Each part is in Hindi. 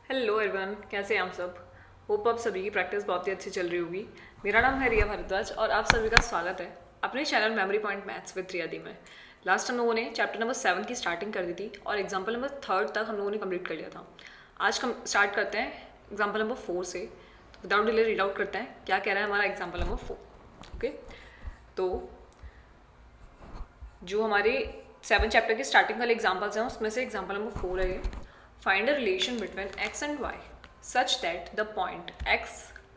हेलो एवरीवन, कैसे हैं आप सब। होप आप सभी की प्रैक्टिस बहुत ही अच्छी चल रही होगी। मेरा नाम है रिया भारद्वाज और आप सभी का स्वागत है अपने channel memory point maths with Riya di में। लास्ट हम लोगों ने चैप्टर नंबर 7 की स्टार्टिंग कर दी थी और एग्जाम्पल नंबर 3 तक हम लोगों ने कंप्लीट कर लिया था। आज हम स्टार्ट करते हैं एग्जाम्पल नंबर 4 से। विदाउट डिले रीड आउट करते हैं क्या कह रहा है हमारा एग्जाम्पल नंबर 4। ओके, तो जो हमारे 7 चैप्टर के स्टार्टिंग वाले एग्जाम्पल्स हैं उसमें से एग्जाम्पल नंबर 4 है ये। Find a relation between x and y such that the point x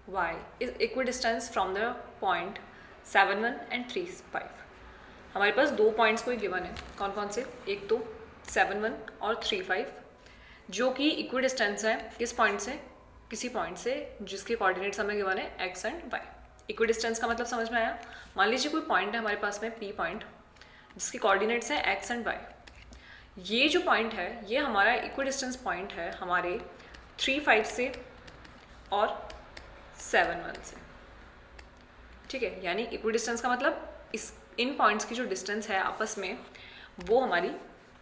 y is equidistant from the point 7 1 and 3 5। हमारे पास दो पॉइंट्स कोई गिवन है, कौन कौन से, एक तो 7 1 और 3 5 जो कि इक्विडिस्टेंस है किस पॉइंट से, किसी पॉइंट से जिसके कोऑर्डिनेट्स हमें गिवन है x एंड y। इक्विडिस्टेंस का मतलब समझ में आया। मान लीजिए कोई पॉइंट है हमारे पास में p पॉइंट जिसके कोऑर्डिनेट्स हैं x एंड y। ये जो पॉइंट है ये हमारा इक्विडिस्टेंस पॉइंट है हमारे 3 5 से और 7 1 से। ठीक है, यानी इक्विडिस्टेंस का मतलब इस इन पॉइंट्स की जो डिस्टेंस है आपस में वो हमारी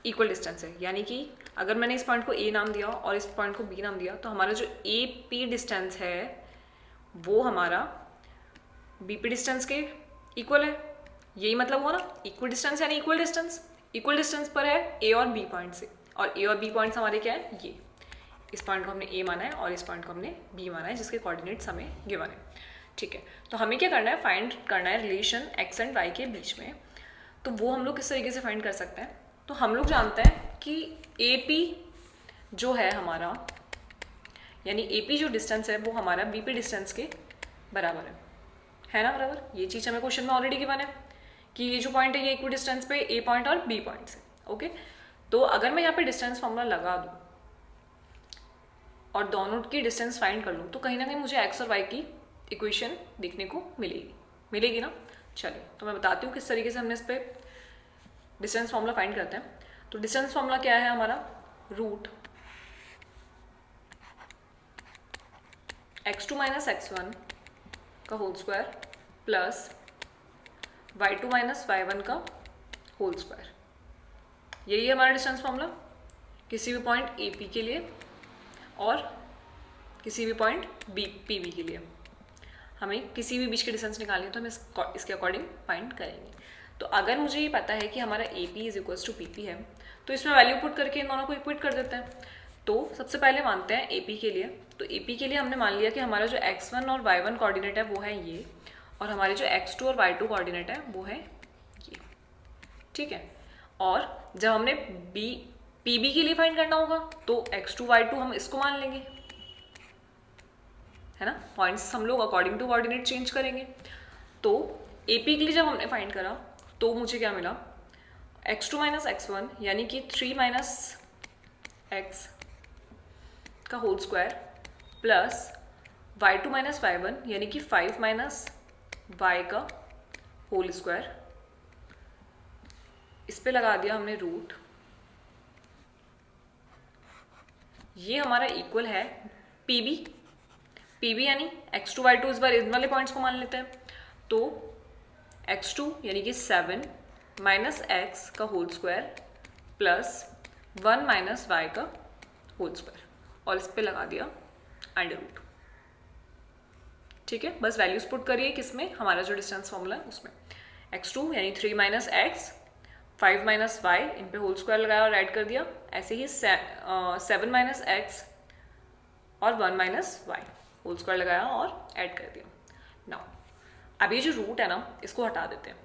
इक्वल डिस्टेंस है। यानी कि अगर मैंने इस पॉइंट को ए नाम दिया और इस पॉइंट को बी नाम दिया तो हमारा जो ए पी डिस्टेंस है वो हमारा बी पी डिस्टेंस के इक्वल है। यही मतलब हुआ ना, इक्वल डिस्टेंस यानी इक्वल डिस्टेंस। इक्वल डिस्टेंस पर है ए और बी पॉइंट से, और ए और बी पॉइंट्स हमारे क्या है, ये इस पॉइंट को हमने ए माना है और इस पॉइंट को हमने बी माना है जिसके कोऑर्डिनेट्स हमें गिवन है। ठीक है, तो हमें क्या करना है, फाइंड करना है रिलेशन एक्स एंड वाई के बीच में। तो वो हम लोग किस तरीके से फाइंड कर सकते हैं, तो हम लोग जानते हैं कि ए पी जो है हमारा, यानी ए पी जो डिस्टेंस है वो हमारा बी पी डिस्टेंस के बराबर है ना, बराबर। ये चीज़ हमें क्वेश्चन में ऑलरेडी गिवन है कि ये जो पॉइंट है ये इक्वल डिस्टेंस पे ए पॉइंट और बी पॉइंट से। ओके, तो अगर मैं यहाँ पे डिस्टेंस फॉर्मूला लगा दूँ और दोनों की डिस्टेंस फाइंड कर लूँ तो कहीं ना कहीं मुझे एक्स और वाई की इक्वेशन देखने को मिलेगी ना। चलिए, तो मैं बताती हूँ किस तरीके से हमने इस पर डिस्टेंस फॉर्मूला फाइंड करते हैं। तो डिस्टेंस फॉर्मूला क्या है हमारा, रूट x2 माइनस x1 का whole square plus y2 minus y1 का होल स्क्वायर। यही है हमारा डिस्टेंस फॉर्मूला किसी भी पॉइंट ए पी के लिए और किसी भी पॉइंट बी पी बी के लिए। हमें किसी भी बीच की डिस्टेंस निकालनी है तो हम इसके अकॉर्डिंग फाइंड करेंगे। तो अगर मुझे ये पता है कि हमारा A P is equals to P P है तो इसमें वैल्यू पुट करके इन दोनों को इक्वेट कर देते हैं। तो सबसे पहले मानते हैं ए पी के लिए। तो ए पी के लिए हमने मान लिया कि हमारा जो x1 और y1 कोऑर्डिनेट है वो है ये, और हमारे जो x2 और y2 कोऑर्डिनेट है वो है ये। ठीक है, और जब हमने बी पी बी के लिए फाइंड करना होगा तो x2 y2 हम इसको मान लेंगे, है ना। पॉइंट्स हम लोग अकॉर्डिंग टू कोऑर्डिनेट चेंज करेंगे। तो ए पी के लिए जब हमने फाइंड करा तो मुझे क्या मिला, x2 माइनस x1 यानी कि 3 माइनस x का whole square plus y2 minus y1 यानी कि 5 माइनस y का होल स्क्वायर। इस पे लगा दिया हमने रूट। ये हमारा इक्वल है पी बी यानी x2 y2, इस बार इन वाले पॉइंट्स को मान लेते हैं। तो x2 यानी कि 7 माइनस x का whole square plus 1 minus y का होल स्क्वायर, और इस पे लगा दिया अंडर रूट। ठीक है, बस वैल्यूज पुट करिए किसमें, हमारा जो डिस्टेंस फॉर्मूला है उसमें। x2 यानी 3 माइनस x, 5 माइनस y, इन पे होल स्क्वायर लगाया और ऐड कर दिया। ऐसे ही 7 माइनस x और 1 माइनस y, होल स्क्वायर लगाया और ऐड कर दिया। नाउ अब ये जो रूट है ना इसको हटा देते हैं।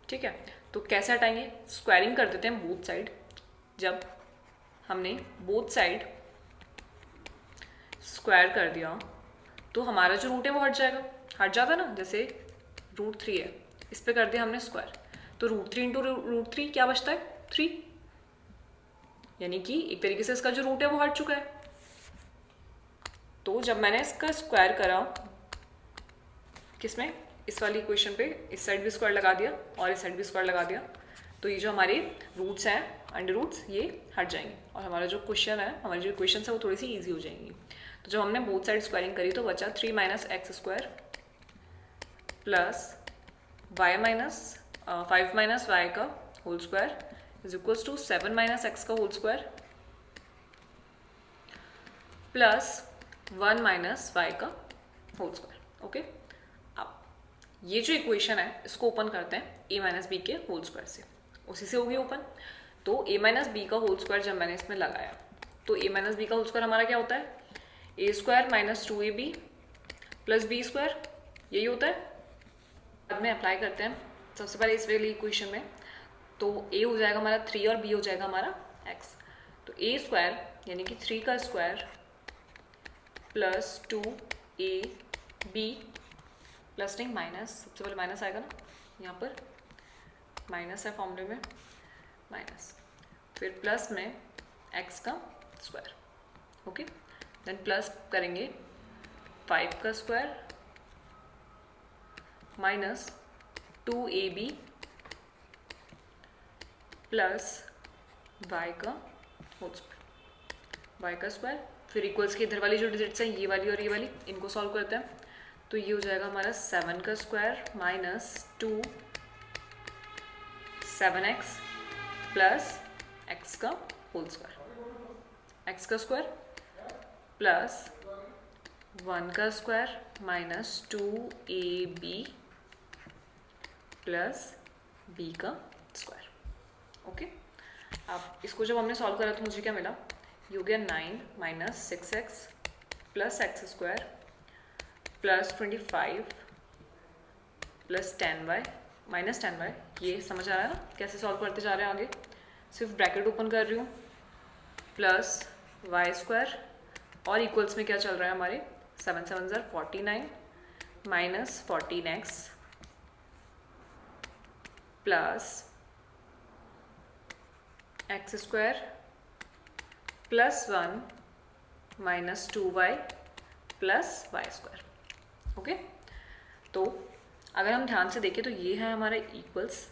ठीक है, तो कैसे हटाएंगे, स्क्वायरिंग कर देते हैं बोथ साइड। जब हमने बोथ साइड स्क्वायर कर दिया तो हमारा जो रूट है वो हट जाता ना। जैसे रूट 3 है, इस पे कर दिया हमने स्क्वायर, तो रूट 3 इंटू रूट 3 क्या बचता है, 3। यानी कि एक तरीके से इसका जो रूट है वो हट चुका है। तो जब मैंने इसका स्क्वायर करा किसमें, इस वाली इक्वेशन पे, इस साइड भी स्क्वायर लगा दिया और इस साइड भी स्क्वायर लगा दिया, तो ये जो हमारे रूट्स हैं अंडर रूट्स ये हट जाएंगे और हमारा जो क्वेश्चन है, हमारी जो इक्वेशन है वो थोड़ी सी ईजी हो जाएंगी। तो जब हमने बोथ साइड स्क्वायरिंग करी तो बचा 3 minus x square plus y minus 5 minus y का whole square is equals to 7 minus x का whole square plus 1 minus y का होल स्क्वायर। ओके, अब ये जो इक्वेशन है इसको ओपन करते हैं ए माइनस बी के होल स्क्वायर से, उसी से होगी ओपन। तो ए माइनस बी का होल स्क्वायर जब मैंने इसमें लगाया तो ए माइनस बी का होल स्क्वायर हमारा क्या होता है, a square minus 2ab plus b square, यही होता है। बाद में अप्लाई करते हैं सबसे पहले इस वाली इक्वेशन में, तो ए हो जाएगा हमारा 3 और बी हो जाएगा हमारा x। तो ए स्क्वायर यानी कि 3 का स्क्वायर प्लस 2ab प्लस नहीं माइनस, सबसे पहले माइनस आएगा ना, यहाँ पर माइनस है फॉर्मूले में, माइनस, फिर प्लस में x का स्क्वायर। ओके, देन प्लस करेंगे 5 का square minus 2ab plus y का होल स्क्वायर, y का स्क्वायर, फिर इक्वल्स की इधर वाली जो डिजिट्स हैं ये वाली और ये वाली, इनको सॉल्व करते हैं। तो ये हो जाएगा हमारा 7 का square minus 7x plus x का होल स्क्वायर, x का स्क्वायर प्लस 1 का square minus 2ab plus b का स्क्वायर। ओके, अब इसको जब हमने सॉल्व करा तो मुझे क्या मिला, ये हो गया 9 minus 6x plus X square plus 25 plus 10y minus 10y। ये समझ आ रहा है ना कैसे सॉल्व करते जा रहे हैं आगे, सिर्फ ब्रैकेट ओपन कर रही हूँ, प्लस वाई स्क्वायर और इक्वल्स में क्या चल रहा है हमारे 7 7 ज़र 49 minus 14x plus X square plus 1 minus 2y plus Y square. Okay, तो अगर हम ध्यान से देखें तो ये है हमारे इक्वल्स,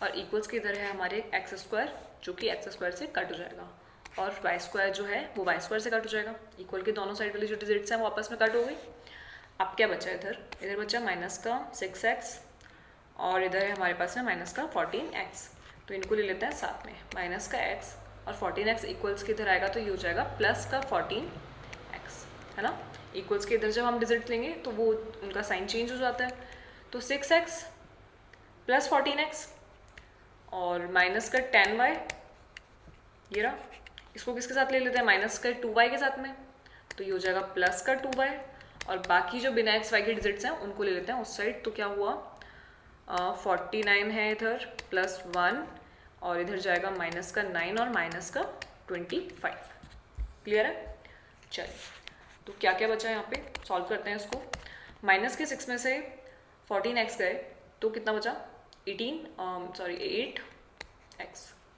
और इक्वल्स के इधर है हमारे एक्स स्क्वायर जो कि एक्स स्क्वायर से कट हो जाएगा, और वाई स्क्वायर जो है वो वाई स्क्वायर से कट हो जाएगा। इक्वल के दोनों साइड वाली जो डिजिट्स हैं वो आपस में कट हो गई। अब क्या बचा इधर, इधर बचा माइनस का 6x और इधर है हमारे पास में माइनस का 14x। तो इनको ले लेते हैं साथ में, माइनस का x और 14x इक्वल्स के इधर आएगा तो ये हो जाएगा प्लस का 14x, है ना। इक्वल्स के इधर जब हम डिजिट लेंगे तो वो उनका साइन चेंज हो जाता है। तो 6x प्लस 14x और माइनस का 10y, ये रहा, इसको किसके साथ ले लेते हैं, माइनस का 2y के साथ में, तो ये हो जाएगा प्लस का 2y, और बाकी जो बिना x y के डिजिट्स हैं उनको ले लेते हैं उस साइड। तो क्या हुआ, 49 है इधर प्लस 1 और इधर जाएगा माइनस का 9 और माइनस का 25। क्लियर है। चलिए, तो क्या क्या बचा है यहाँ पे, सॉल्व करते हैं इसको। माइनस के 6 में से 14x गए तो कितना बचा, 8x,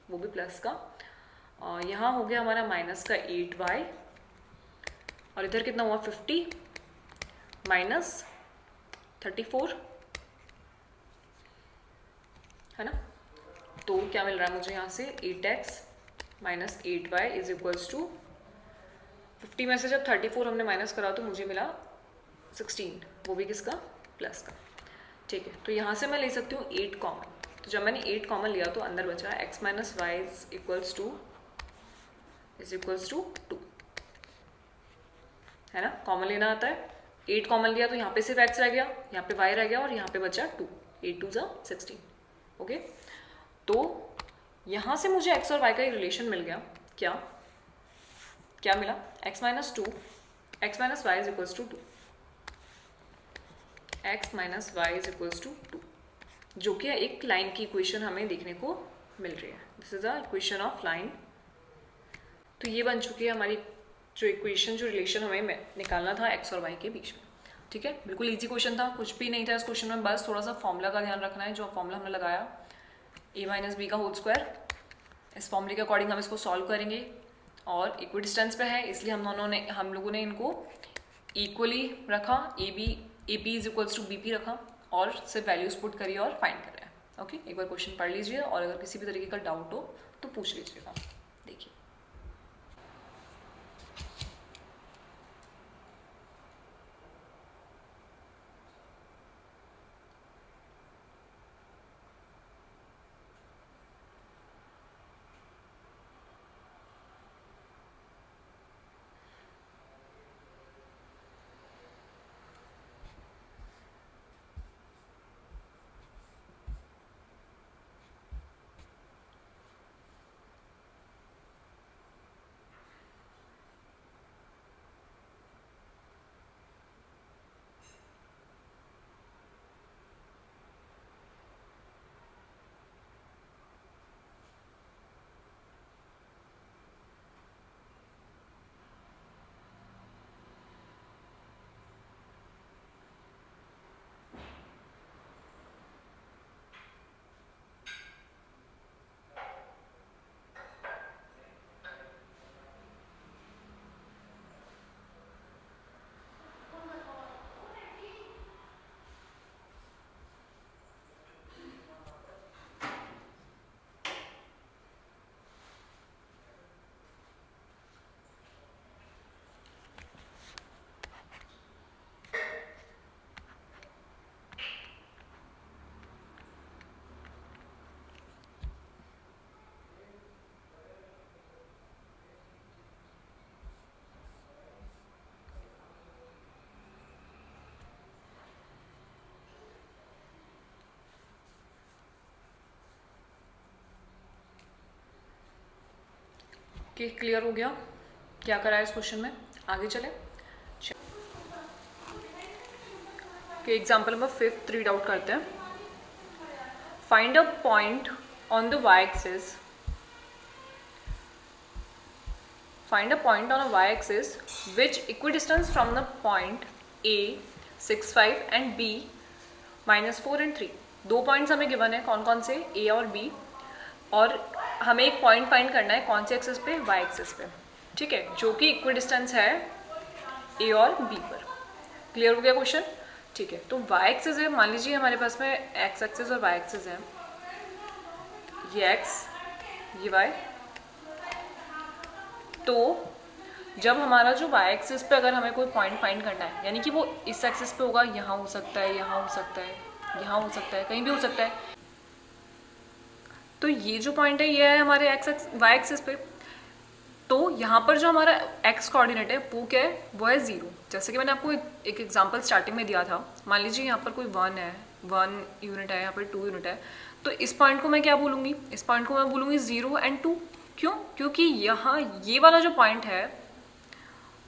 वो भी प्लस का। यहाँ हो गया हमारा माइनस का 8y और इधर कितना हुआ 50 माइनस 34, है ना। तो क्या मिल रहा है मुझे यहाँ से 8x minus 8y is equals to 50 में से जब 34 हमने माइनस करा तो मुझे मिला 16, वो भी किसका, प्लस का। ठीक है, तो यहाँ से मैं ले सकती हूँ 8 कॉमन। तो जब मैंने 8 कॉमन लिया तो अंदर बचा x minus Y is equals to 2, है ना। कॉमन लेना आता है, 8 कॉमन लिया तो यहाँ पे सिर्फ x रह गया, यहाँ पे y रह गया और यहाँ पे बचा 2, 8 2 ज़ा 16। ओके, तो यहाँ से मुझे x और y का एक रिलेशन मिल गया। क्या मिला, x minus 2 x minus Y is equals to 2, x minus Y is equals to 2, जो कि एक लाइन की इक्वेशन हमें देखने को मिल रही है। This is a equation of line. तो ये बन चुकी है हमारी जो इक्वेशन, जो रिलेशन हमें निकालना था x और y के बीच में। ठीक है, बिल्कुल इजी क्वेश्चन था, कुछ भी नहीं था इस क्वेश्चन में, बस थोड़ा सा फॉर्मूला का ध्यान रखना है। जो फॉर्मूला हमने लगाया a माइनस बी का होल स्क्वायर, इस फॉर्मूले के अकॉर्डिंग हम इसको सॉल्व करेंगे, और इक्वल डिस्टेंस पे है इसलिए हम लोगों ने इनको इक्वली रखा, A P is equals to B P रखा, और सिर्फ वैल्यूज पुट करिए और फाइंड कर रहे हैं। ओके, एक बार क्वेश्चन पढ़ लीजिए और अगर किसी भी तरीके का डाउट हो तो पूछ लीजिएगा। देखिए, कि क्लियर हो गया क्या करा है इस क्वेश्चन में? आगे चले। एग्जाम्पल नंबर 5 रीड आउट करते हैं। Find a point on the y axis, find a point on a y-axis which equidistance from the point A 6, 5 and B -4 and 3। दो पॉइंट्स हमें गिवन है, कौन कौन से? A और B, और हमें एक पॉइंट फाइंड करना है कौन से एक्सिस पे? y एक्सिस पे, ठीक है, जो कि इक्विडिस्टेंस है A और B पर। क्लियर हो गया क्वेश्चन? ठीक है, तो y एक्सिस है, मान लीजिए हमारे पास में x एक्सिस और y एक्सिस है, ये x ये y। तो जब हमारा जो y एक्सिस पे अगर हमें कोई पॉइंट फाइंड करना है, यानी कि वो इस एक्सिस पे होगा, यहाँ हो सकता है, यहाँ हो सकता है, यहाँ हो सकता है, कहीं भी हो सकता है, तो ये जो पॉइंट है ये है हमारे y एक्सिस पे। तो यहाँ पर जो हमारा x कोऑर्डिनेट है वो क्या है? वो है 0। जैसे कि मैंने आपको एक एग्जांपल स्टार्टिंग में दिया था, मान लीजिए यहाँ पर कोई 1 है, 1 यूनिट है, यहाँ पर 2 यूनिट है, तो इस पॉइंट को मैं क्या बोलूँगी? इस पॉइंट को मैं बोलूँगी 0 and 2। क्यों? क्योंकि यहाँ ये वाला जो पॉइंट है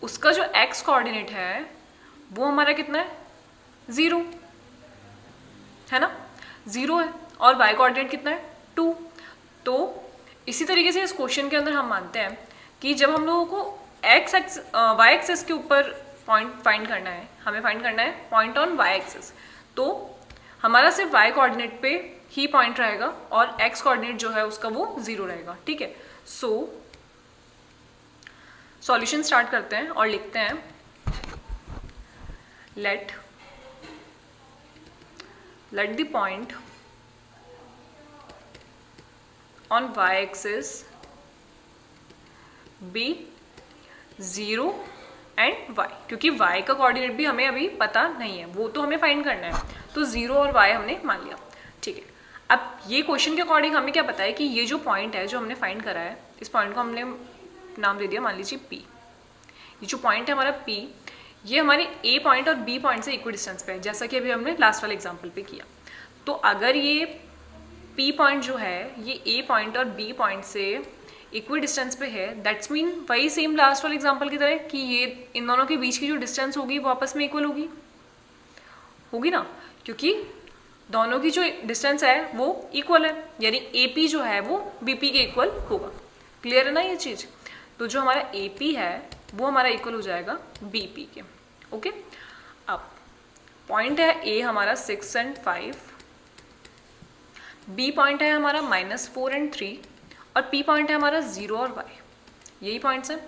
उसका जो x कोऑर्डिनेट है वो हमारा कितना है? 0 है ना, 0 है, और y कोऑर्डिनेट कितना है? 2। तो इसी तरीके से इस क्वेश्चन के अंदर हम मानते हैं कि जब हम लोगों को y एक्सिस के ऊपर पॉइंट फाइंड करना है, हमें फाइंड करना है पॉइंट ऑन y एक्सिस, तो हमारा सिर्फ y कोऑर्डिनेट पे ही पॉइंट रहेगा और x कोऑर्डिनेट जो है उसका वो 0 रहेगा, ठीक है। सो सॉल्यूशन स्टार्ट करते हैं और लिखते हैं let the point on y axis be 0 and y, क्योंकि y का कोऑर्डिनेट भी हमें अभी पता नहीं है, वो तो हमें फाइंड करना है, तो 0 और y हमने मान लिया, ठीक है। अब ये क्वेश्चन के अकॉर्डिंग हमें क्या पता है कि ये जो पॉइंट है जो हमने फाइंड करा है, इस पॉइंट को हमने नाम दे दिया मान लीजिए P। ये जो पॉइंट है हमारा P, ये हमारे A पॉइंट और B पॉइंट से इक्वल डिस्टेंस पे है, जैसा कि अभी हमने लास्ट वाले एग्जाम्पल पे किया। तो अगर ये P पॉइंट जो है ये A पॉइंट और B पॉइंट से इक्वल डिस्टेंस पे है, दैट्स मीन वही सेम लास्ट वाले एग्जाम्पल की तरह कि ये इन दोनों के बीच की जो डिस्टेंस होगी वो आपस में इक्वल होगी ना, क्योंकि दोनों की जो डिस्टेंस है वो इक्वल है, यानी AP जो है वो BP के इक्वल होगा। क्लियर है ना ये चीज़? तो जो हमारा AP है वो हमारा इक्वल हो जाएगा BP के, ओके। अब पॉइंट है A हमारा 6 and 5, B पॉइंट है हमारा -4 and 3, और P पॉइंट है हमारा 0 और y, यही पॉइंट्स हैं।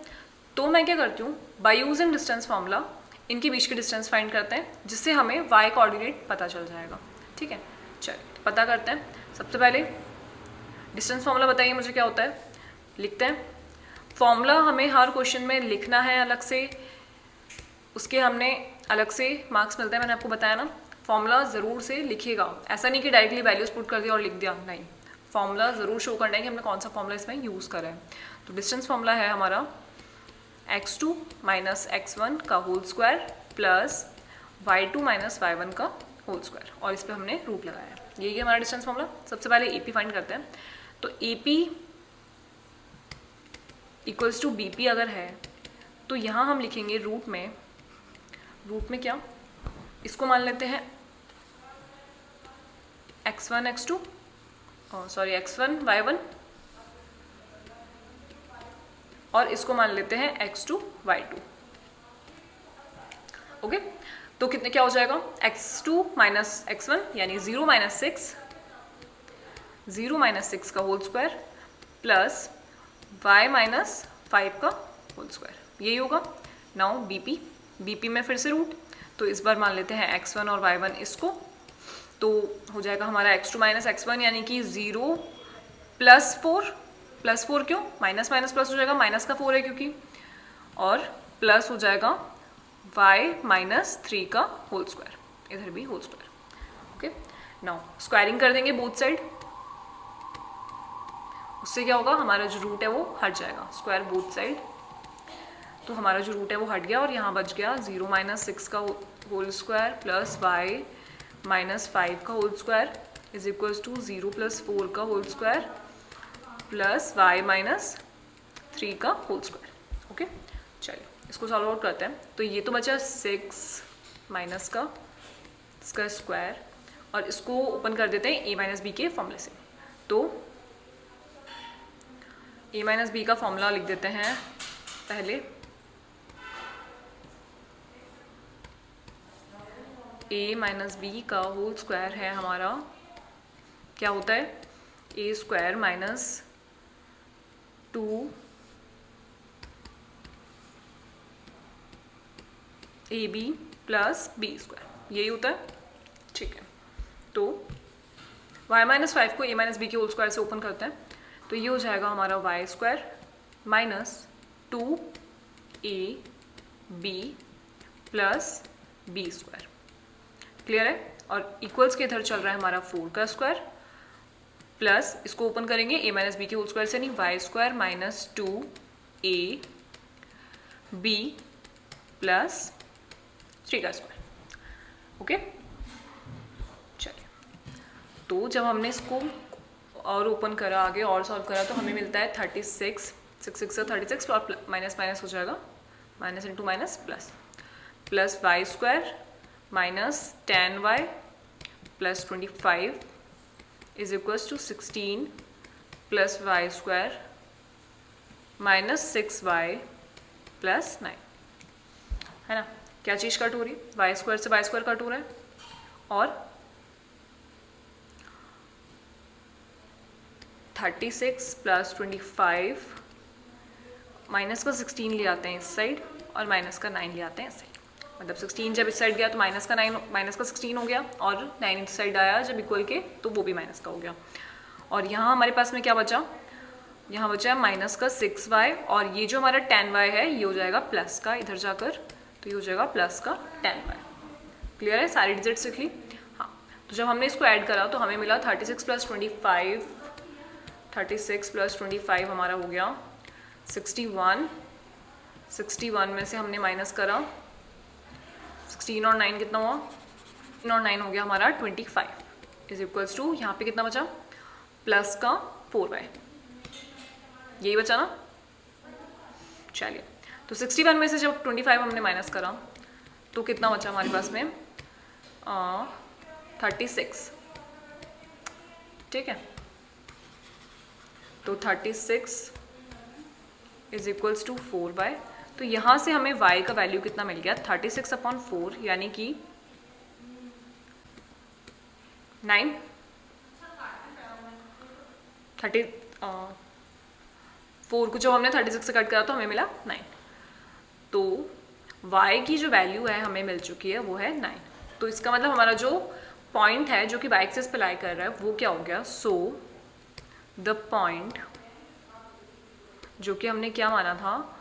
तो मैं क्या करती हूँ, बाय यूजिंग डिस्टेंस फार्मूला इनके बीच के डिस्टेंस फाइंड करते हैं, जिससे हमें y कोऑर्डिनेट पता चल जाएगा, ठीक है। चलिए पता करते हैं। सबसे पहले डिस्टेंस फार्मूला बताइए मुझे क्या होता है, लिखते हैं। फॉर्मूला हमें हर क्वेश्चन में लिखना है अलग से, उसके हमने अलग से मार्क्स मिलते हैं, मैंने आपको बताया ना। फॉर्मूला ज़रूर से लिखिएगा, ऐसा नहीं कि डायरेक्टली वैल्यूज पुट कर दिया और लिख दिया, नहीं, फॉर्मूला ज़रूर शो करना है कि हमने कौन सा फॉर्मूला इसमें यूज़ करा है। तो डिस्टेंस फॉर्मूला है हमारा x2 माइनस x1 का whole square plus y2 minus y1 का होल स्क्वायर, और इस पर हमने रूट लगाया है, यही है हमारा डिस्टेंस फॉर्मूला। सबसे पहले AP फाइंड करते हैं। तो AP इक्वल्स टू BP अगर है तो यहाँ हम लिखेंगे रूट में क्या, इसको मान लेते हैं x1 x2 sorry x1 y1, और इसको मान लेते हैं x2 y2, ओके। तो कितने क्या हो जाएगा, x2 माइनस x1 यानी 0 माइनस 6 का whole square plus y minus 5 का होल स्क्वायर, यही होगा। नाउ BP में फिर से रूट, तो इस बार मान लेते हैं x1 और y1 इसको, तो हो जाएगा हमारा x2 माइनस x1 यानी कि 0 प्लस 4 क्यों, माइनस माइनस प्लस हो जाएगा, माइनस का 4 है क्योंकि, और प्लस हो जाएगा y माइनस 3 का होल स्क्वायर, इधर भी whole square, okay. Now squaring कर देंगे बोथ साइड, उससे क्या होगा, हमारा जो रूट है वो हट जाएगा, स्क्वायर बोथ साइड, तो हमारा जो रूट है वो हट गया और यहाँ बच गया 0 माइनस 6 का whole square plus y minus 5 का whole square is equals to 0 plus 4 का whole square plus y minus 3 का होल स्क्वायर। ओके, चलिए इसको सॉल्व आउट करते हैं। तो ये तो बचा 6 माइनस का इसका स्क्वायर, और इसको ओपन कर देते हैं a माइनस बी के फॉर्मूले से। तो a माइनस बी का फॉर्मूला लिख देते हैं पहले। a माइनस बी का होल स्क्वायर है हमारा, क्या होता है, a square minus 2 ab plus b square, यही होता है। ठीक है, तो y माइनस 5 को a माइनस बी के होल स्क्वायर से ओपन करते हैं। तो ये हो जाएगा हमारा y square minus 2ab plus b square. Clear है? और इक्वल्स के इधर चल रहा है हमारा 4 का स्क्वायर प्लस इसको ओपन करेंगे a माइनस बी के होल स्क्वायर से, नहीं, y square minus 2ab plus 3 का स्क्वायर। ओके, चलिए, तो जब हमने इसको और ओपन करा, आगे और सॉल्व करा, तो हमें मिलता है 36, 6 से 36 और माइनस माइनस हो जाएगा, minus into minus plus Y square minus 10y plus 25 is equals to 16 plus Y square minus 6y plus 9, है ना। क्या चीज़ कट हो रही है, वाई स्क्वायर से वाई स्क्वायर कट हो रहा है, और 36 प्लस 25 माइनस का 16 ले आते हैं इस साइड और माइनस का 9 ले आते हैं इस साइड। मतलब 16 जब इस साइड गया तो माइनस का 16 हो गया, और 9 इस साइड आया जब इक्वल के तो वो भी माइनस का हो गया। और यहाँ हमारे पास में क्या बचा, यहाँ बचा माइनस का 6y, और ये जो हमारा 10y है ये हो जाएगा प्लस का इधर जाकर, तो ये हो जाएगा प्लस का 10y। क्लियर है, सारी डिजिट्स लिख ली। हाँ, तो जब हमने इसको ऐड करा तो हमें मिला 36 प्लस 25, 36 प्लस 25 हमारा हो गया 61, 61 में से हमने माइनस करा 16 और 9 कितना हुआ, 16 और 9 हो गया हमारा 25 इज इक्वल्स टू, यहाँ पे कितना बचा, प्लस का 4y, यही बचा ना। चलिए, तो 61 में से जब 25 हमने माइनस करा तो कितना बचा हमारे पास में, 36। ठीक है, तो 36 इज इक्वल्स टू 4y। तो यहाँ से हमें y का वैल्यू कितना मिल गया, 36/4, यानी कि 9, 4 को जब हमने 36 से कट करा तो हमें मिला 9। तो y की जो वैल्यू है हमें मिल चुकी है वो है 9। तो इसका मतलब हमारा जो पॉइंट है जो कि y एक्सिस पे लाई कर रहा है वो क्या हो गया, सो द पॉइंट जो कि हमने क्या माना था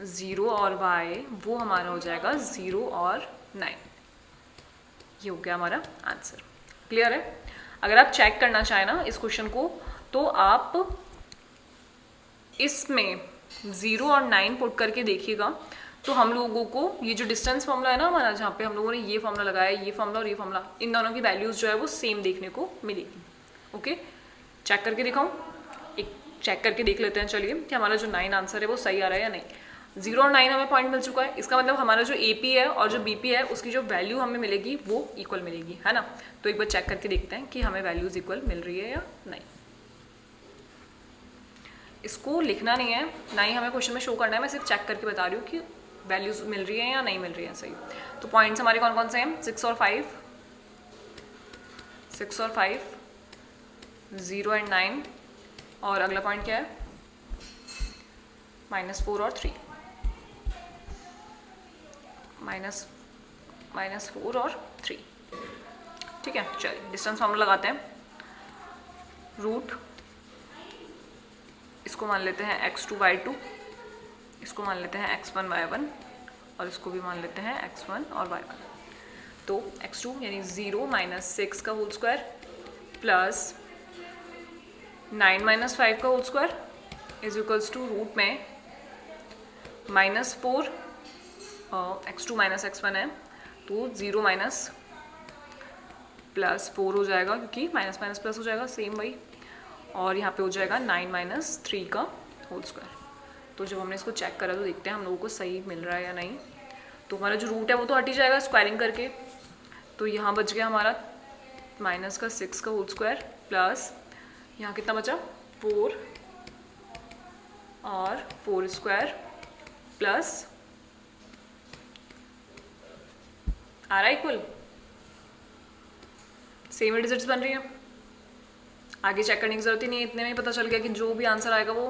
0 और y, वो हमारा हो जाएगा 0 और 9। ये हो गया हमारा आंसर। क्लियर है? अगर आप चेक करना चाहें ना इस क्वेश्चन को, तो आप इसमें 0 और 9 पुट करके देखिएगा, तो हम लोगों को ये जो डिस्टेंस फॉर्मूला है ना हमारा, जहाँ पे हम लोगों ने ये फॉर्मूला लगाया, ये फॉर्मूला और ये फॉर्मूला, इन दोनों की वैल्यूज जो है वो सेम देखने को मिलेगी। ओके, चेक करके दिखाऊं, एक चेक करके देख लेते हैं चलिए कि हमारा जो 9 आंसर है वो सही आ रहा है या नहीं। 0 और 9 हमें पॉइंट मिल चुका है, इसका मतलब हमारा जो AP है और जो BP है उसकी जो वैल्यू हमें मिलेगी वो इक्वल मिलेगी, है ना। तो एक बार चेक करके देखते हैं कि हमें वैल्यूज इक्वल मिल रही है या नहीं। इसको लिखना नहीं है, ना ही हमें क्वेश्चन में शो करना है, मैं सिर्फ चेक करके बता रही हूँ कि वैल्यूज मिल रही है या नहीं मिल रही है। सही, तो पॉइंट्स हमारे कौन कौन से हैं, 6 और 5, 6 और 5, 0 एंड 9, और अगला पॉइंट क्या है, -4 और 3, -4 और 3। ठीक है, चलिए डिस्टेंस फॉर्मूला लगाते हैं। रूट, इसको मान लेते हैं x2 y2, इसको मान लेते हैं x1 y1, और इसको भी मान लेते हैं x1 और y1। तो x2 यानी 0 माइनस 6 का होल स्क्वायर प्लस 9 माइनस 5 का whole square is equals to root में -4, x2 माइनस x1 है तो 0 माइनस प्लस 4 हो जाएगा, क्योंकि माइनस प्लस हो जाएगा, सेम वही, और यहाँ पे हो जाएगा 9 माइनस 3 का होल स्क्वायर। तो जब हमने इसको चेक करा तो देखते हैं हम लोगों को सही मिल रहा है या नहीं। तो हमारा जो रूट है वो तो हट ही जाएगा स्क्वायरिंग करके, तो यहाँ बच गया हमारा माइनस का 6 का होल स्क्वायर प्लस यहाँ कितना बचा 4 और 4 स्क्वायर प्लस आ रहा है इक्वल, सेम डिजिट्स बन रही है, आगे चेक करने की जरूरत ही नहीं है, इतने में ही पता चल गया कि जो भी आंसर आएगा वो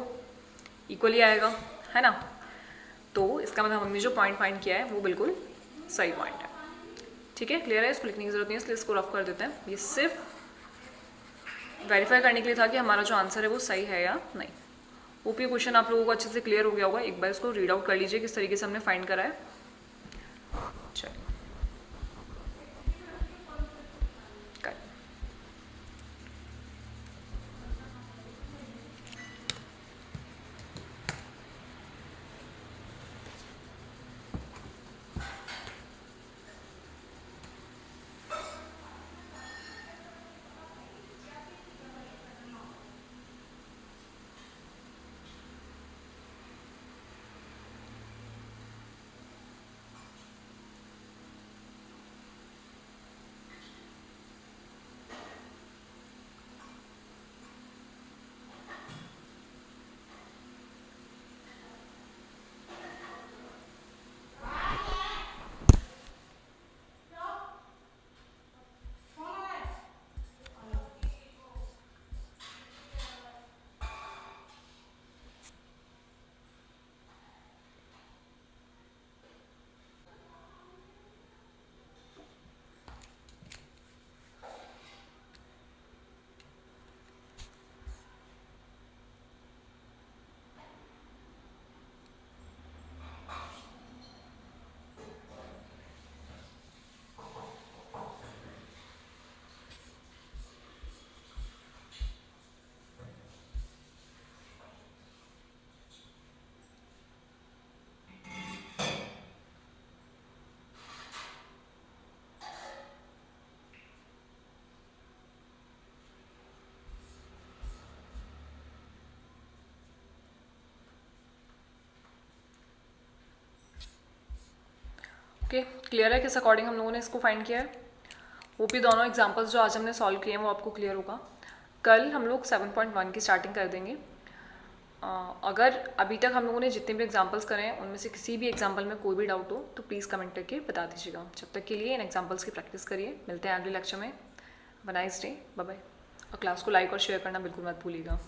इक्वली आएगा, है ना। तो इसका मतलब हमने जो पॉइंट फाइंड किया है वो बिल्कुल सही पॉइंट है। ठीक है, क्लियर है, इसको लिखने की जरूरत नहीं है, इसलिए इसको रफ कर देते हैं। ये सिर्फ वेरीफाई करने के लिए था कि हमारा जो आंसर है वो सही है या नहीं। होप ये क्वेश्चन आप लोगों को अच्छे से क्लियर हो गया होगा। एक बार इसको रीड आउट कर लीजिए किस तरीके से हमने फाइंड करा है। चलिए ओके, क्लियर है किस अकॉर्डिंग हम लोगों ने इसको फाइंड किया है। वो भी दोनों एग्जांपल्स जो आज हमने सॉल्व किए हैं वो आपको क्लियर होगा। कल हम लोग 7.1 की स्टार्टिंग कर देंगे। अगर अभी तक हम लोगों ने जितने भी एग्जांपल्स करे हैं उनमें से किसी भी एग्जांपल में कोई भी डाउट हो तो प्लीज़ कमेंट करके बता दीजिएगा। जब तक के लिए इन एग्जांपल्स की प्रैक्टिस करिए। मिलते हैं अगले लेक्चर में। Have a nice day, bye bye. और क्लास को लाइक और शेयर करना बिल्कुल मत भूलिएगा।